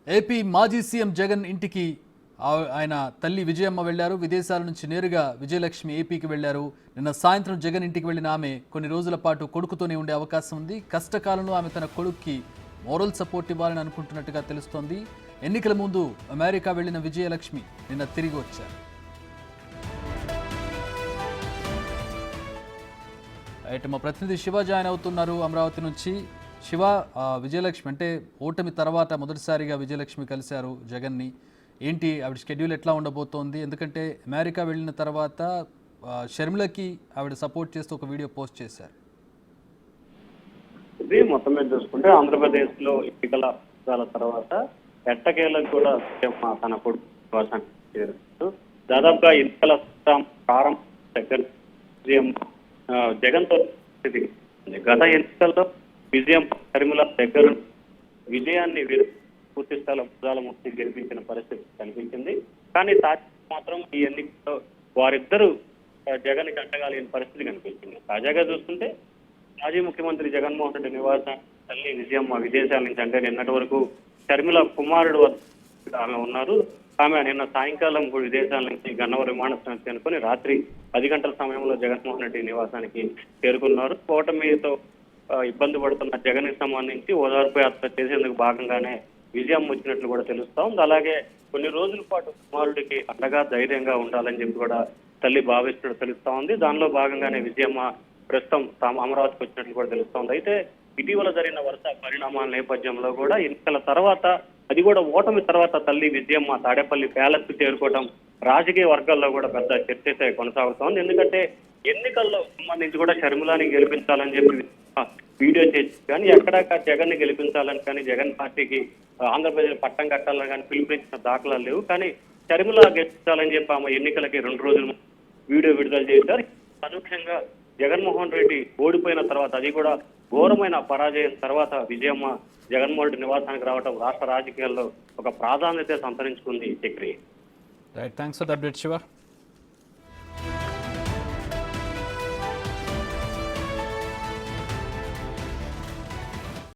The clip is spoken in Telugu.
ఏపీ మాజీ సీఎం జగన్ ఇంటికి ఆయన తల్లి విజయమ్మ వెళ్లారు. విదేశాల నుంచి నేరుగా విజయలక్ష్మి ఏపీకి వెళ్లారు. నిన్న సాయంత్రం జగన్ ఇంటికి వెళ్లిన ఆమె కొన్ని రోజుల పాటు కొడుకుతోనే ఉండే అవకాశం ఉంది. కష్టకాలంలో ఆమె తన కొడుక్కి మోరల్ సపోర్ట్ ఇవ్వాలని అనుకుంటున్నట్టుగా తెలుస్తోంది. ఎన్నికల ముందు అమెరికా వెళ్లిన విజయలక్ష్మి నిన్న తిరిగి వచ్చారు. అయితే మా ప్రతినిధి శివ జాయిన్ అవుతున్నారు అమరావతి నుంచి. శివ, విజయలక్ష్మి అంటే ఓటమి తర్వాత మొదటిసారిగా విజయలక్ష్మి కలిశారు జగన్ని. ఏంటి ఆవిడ షెడ్యూల్ ఎట్లా ఉండబోతోంది? ఎందుకంటే అమెరికా వెళ్ళిన తర్వాత షర్మిలకి ఆవిడ సపోర్ట్ చేస్తూ ఒక వీడియో పోస్ట్ చేశారు. ఇది మొత్తం మీద చూసుకుంటే ఆంధ్రప్రదేశ్ లో ఎన్నికల తర్వాత ఎట్టకేలకు కూడా తన కొడుకు దాదాపుగా ఎన్నికల ప్రారంభం దగ్గర విజయం జగన్ తో గత ఎన్నికల్లో విజయం షర్మిల దగ్గర విజయాన్ని పూర్తి స్థాయిలో భుజాల ముక్తి గెలిపించిన పరిస్థితి కనిపించింది. కానీ తాజాగా మాత్రం ఈ ఎన్నికల్లో వారిద్దరూ జగన్ కి అంటగాలేని పరిస్థితి కనిపించింది. తాజాగా చూస్తుంటే మాజీ ముఖ్యమంత్రి జగన్మోహన్ రెడ్డి నివాసం తల్లి విజయమ్మ విదేశాల నుంచి, అంటే నిన్నటి వరకు షర్మిల కుమారుడు ఆమె ఉన్నారు. ఆమె నిన్న సాయంకాలం విదేశాల నుంచి గన్నవరం విమానాశ్రయానికి అనుకుని రాత్రి 10 గంటల సమయంలో జగన్మోహన్ రెడ్డి నివాసానికి చేరుకున్నారు. ఓటమితో ఇబ్బంది పడుతున్న జగన్ కి సంబంధించి ఓదార్పు యాత్ర చేసేందుకు భాగంగానే విజయం వచ్చినట్లు కూడా తెలుస్తా ఉంది. అలాగే కొన్ని రోజుల పాటు కుమారుడికి అండగా ధైర్యంగా ఉండాలని చెప్పి కూడా తల్లి భావిస్తున్నట్టు తెలుస్తా ఉంది. దానిలో భాగంగానే విజయమ్మ ప్రస్తుతం తాము అమరావతికి వచ్చినట్లు కూడా తెలుస్తా ఉంది. అయితే ఇటీవల జరిగిన వరుస పరిణామాల నేపథ్యంలో కూడా ఎన్నికల తర్వాత, అది కూడా ఓటమి తర్వాత తల్లి విజయమ్మ తాడేపల్లి ప్యాలెస్ కు చేరుకోవడం రాజకీయ వర్గాల్లో కూడా పెద్ద చర్చ అయితే కొనసాగుతోంది. ఎందుకంటే ఎన్నికల్లో సంబంధించి కూడా షర్మిలాని గెలిపించాలని చెప్పి వీడియో చేసి కానీ ఎక్కడాక జగన్ ని గెలిపించాలని కానీ జగన్ పార్టీకి ఆంధ్రప్రదేశ్ పట్టం కట్టాలని కానీ పిలుపునిచ్చిన దాఖలాలు లేవు. కానీ షర్మిల గెలిపించాలని చెప్పి ఆమె ఎన్నికలకి 2 రోజులు వీడియో విడుదల చేశారు. అనూహ్యంగా జగన్మోహన్ రెడ్డి ఓడిపోయిన తర్వాత, అది కూడా ఘోరమైన పరాజయం తర్వాత విజయమ్మ జగన్మోహన్ రెడ్డి నివాసానికి రావడం రాష్ట్ర రాజకీయాల్లో ఒక ప్రాధాన్యత సంతరించుకుంది. Chakri, right, thanks for the update Shiva.